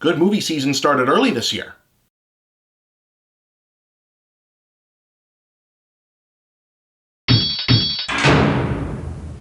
Good movie season started early this year.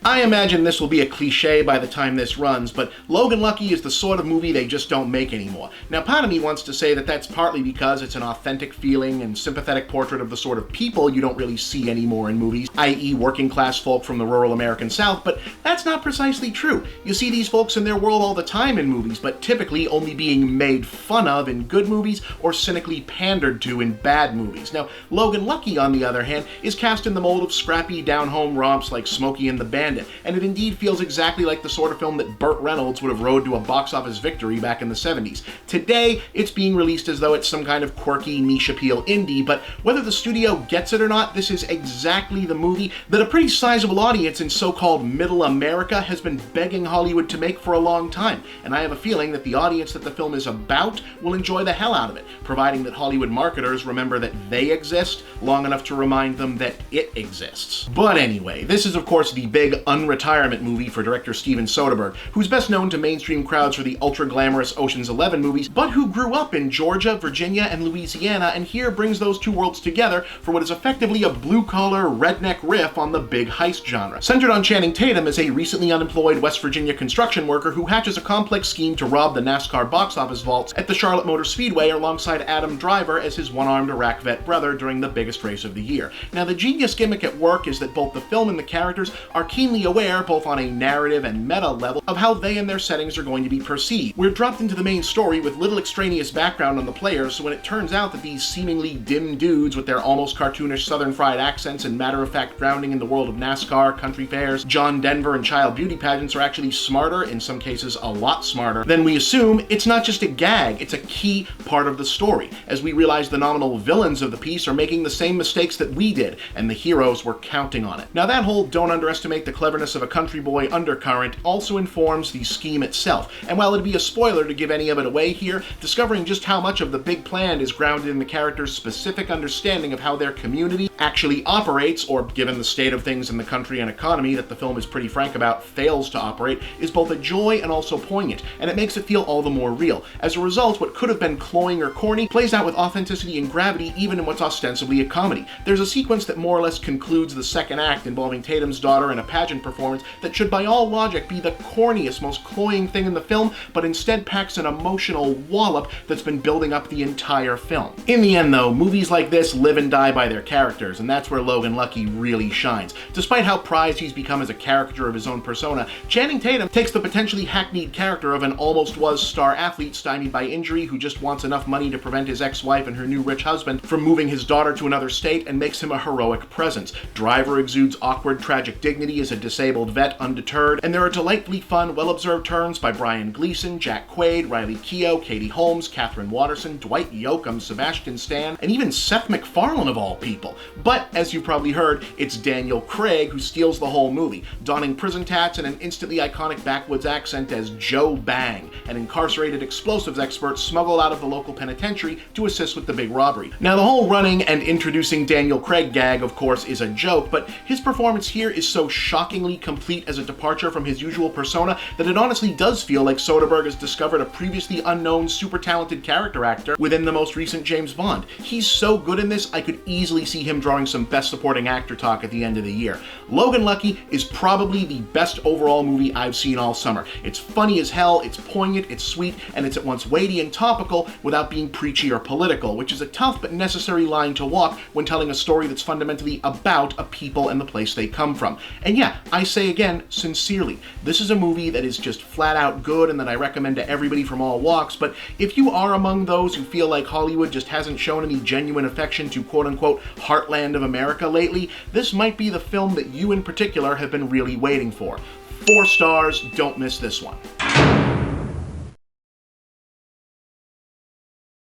I imagine this will be a cliche by the time this runs, but Logan Lucky is the sort of movie they just don't make anymore. Now, part of me wants to say that that's partly because it's an authentic feeling and sympathetic portrait of the sort of people you don't really see anymore in movies, i.e. working class folk from the rural American South, but that's not precisely true. You see these folks in their world all the time in movies, but typically only being made fun of in good movies or cynically pandered to in bad movies. Now, Logan Lucky, on the other hand, is cast in the mold of scrappy down-home romps like Smokey and the Bandit, and it indeed feels exactly like the sort of film that Burt Reynolds would have rode to a box office victory back in the 70s. Today, it's being released as though it's some kind of quirky, niche appeal indie, but whether the studio gets it or not, this is exactly the movie that a pretty sizable audience in so-called middle America has been begging Hollywood to make for a long time, and I have a feeling that the audience that the film is about will enjoy the hell out of it, providing that Hollywood marketers remember that they exist long enough to remind them that it exists. But anyway, this is of course the big unretirement movie for director Steven Soderbergh, who's best known to mainstream crowds for the ultra-glamorous Ocean's 11 movies, but who grew up in Georgia, Virginia, and Louisiana, and here brings those two worlds together for what is effectively a blue-collar, redneck riff on the big heist genre. Centered on Channing Tatum as a recently unemployed West Virginia construction worker who hatches a complex scheme to rob the NASCAR box office vaults at the Charlotte Motor Speedway alongside Adam Driver as his one-armed Iraq vet brother during the biggest race of the year. Now, the genius gimmick at work is that both the film and the characters are keenly aware, both on a narrative and meta level, of how they and their settings are going to be perceived. We're dropped into the main story with little extraneous background on the players, so when it turns out that these seemingly dim dudes with their almost cartoonish southern fried accents and matter-of-fact grounding in the world of NASCAR, country fairs, John Denver, and child beauty pageants are actually smarter, in some cases a lot smarter, then we assume it's not just a gag, it's a key part of the story, as we realize the nominal villains of the piece are making the same mistakes that we did, and the heroes were counting on it. Now that whole don't underestimate the cleverness of a country boy undercurrent also informs the scheme itself, and while it'd be a spoiler to give any of it away here, discovering just how much of the big plan is grounded in the characters' specific understanding of how their community actually operates, or given the state of things in the country and economy that the film is pretty frank about, fails to operate, is both a joy and also poignant, and it makes it feel all the more real. As a result, what could have been cloying or corny plays out with authenticity and gravity even in what's ostensibly a comedy. There's a sequence that more or less concludes the second act involving Tatum's daughter in a pageant performance that should by all logic be the corniest, most cloying thing in the film, but instead packs an emotional wallop that's been building up the entire film. In the end though, movies like this live and die by their characters, and that's where Logan Lucky really shines. Despite how prized he's become as a caricature of his own persona, Channing Tatum takes the potentially hackneyed character of an almost-was star athlete stymied by injury who just wants enough money to prevent his ex-wife and her new rich husband from moving his daughter to another state and makes him a heroic presence. Driver exudes awkward, tragic dignity as a disabled vet undeterred, and there are delightfully fun, well-observed turns by Brian Gleason, Jack Quaid, Riley Keough, Katie Holmes, Catherine Watterson, Dwight Yoakam, Sebastian Stan, and even Seth MacFarlane of all people. But, as you probably heard, it's Daniel Craig who steals the whole movie, donning prison tats and an instantly iconic backwoods accent as Joe Bang, an incarcerated explosives expert smuggled out of the local penitentiary to assist with the big robbery. Now, the whole running and introducing Daniel Craig gag, of course, is a joke, but his performance here is so shockingly complete as a departure from his usual persona that it honestly does feel like Soderbergh has discovered a previously unknown, super talented character actor within the most recent James Bond. He's so good in this, I could easily see him drawing some Best Supporting Actor talk at the end of the year. Logan Lucky is probably the best overall movie I've seen all summer. It's funny as hell, it's poignant, it's sweet, and it's at once weighty and topical without being preachy or political, which is a tough but necessary line to walk when telling a story that's fundamentally about a people and the place they come from. And yeah, I say again, sincerely, this is a movie that is just flat out good and that I recommend to everybody from all walks, but if you are among those who feel like Hollywood just hasn't shown any genuine affection to quote-unquote heartland of America lately, this might be the film that you in particular have been really waiting for. 4 stars, don't miss this one.